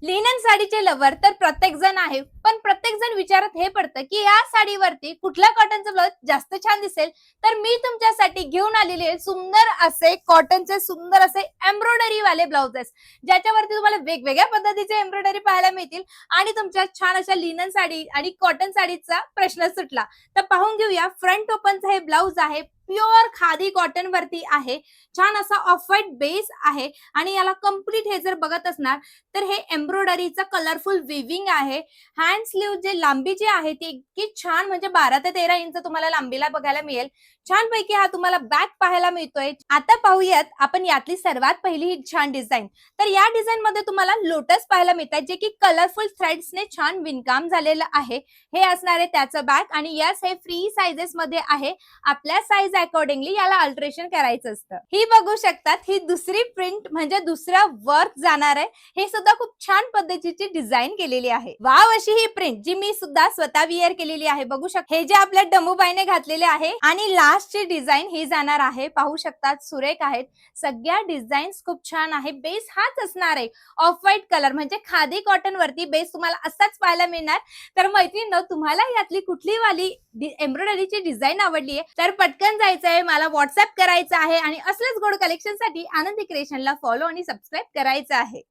Linen साडीचे lover तर प्रत्येक जण आहे, पण प्रत्येक जण विचारत हे पडतं की या साडीवरती कुठल्या कॉटनचं ब्लाउज जास्त छान दिसेल. तर मी तुमच्यासाठी घेऊन आलेले आहे सुंदर असे कॉटनचे सुंदर असे एम्ब्रॉयडरी वाले ब्लाउजेस, ज्याच्यावरती तुम्हाला वेगवेगळ्या पद्धतीचे एम्ब्रॉयडरी पाहायला मिळतील आणि तुमच्या छान अशा लिनन साडी आणि कॉटन साडीचा प्रश्न सुटला. तर पाहून घेऊया. फ्रंट ओपनचं हे ब्लाउज आहे, प्युअर खादी कॉटन वरती आहे. छान असा ऑफ व्हाईट बेस आहे आणि याला कम्प्लीट हे जर बघत असणार तर हे एम्ब्रॉयडरीचं कलरफुल विविंग आहे. हँड स्लीव्ह जे लांबी जी आहे ती इतकी छान, म्हणजे 12 ते 13 इंच तुम्हाला लांबीला बघायला मिळेल. छानपैकी हा तुम्हाला बॅक पाहायला मिळतोय. आता पाहूयात आपण यातली सर्वात पहिली ही छान डिझाईन. तर या डिझाईन मध्ये तुम्हाला लोटस पाहायला मिळतात, जे की कलरफुल थ्रेड्सने छान विणकाम झालेलं आहे. हे असणार आहे त्याचं बॅक आणि यस हे फ्री साइजेस मध्ये आहे. आपल्या साईज अकॉर्डिंगली याला अल्टरेशन करायचं असतं. ही बघू शकतात, ही दुसरी प्रिंट म्हणजे दुसरा वर्क जाणार आहे. हे सुद्धा खूप छान पद्धतीची डिझाईन केलेली आहे. वाव अशी ही प्रिंट जी मी सुद्धा स्वतः विअर केलेली आहे. बघू शकता हे जे आपल्या डमूबाईने घातलेले आहे आणि लास्टची डिझाईन ही जाणार आहे. पाहू शकतात सुरेख आहेत. सगळ्या डिझाईन्स खूप छान आहे. बेस हाच असणार आहे ऑफ व्हाईट कलर, म्हणजे खादी कॉटन वरती बेस तुम्हाला असाच पाहायला मिळणार. तर मैत्रिणींनो, तुम्हाला यातली कुठली वाली एम्ब्रॉयडरीची डिझाईन आवडली आहे तर पटकन जायचं आहे, मला व्हॉट्सअप करायचं आहे आणि असलेच गोड कलेक्शन साठी आनंदी क्रिएशनला फॉलो आणि सबस्क्राईब करायचं आहे.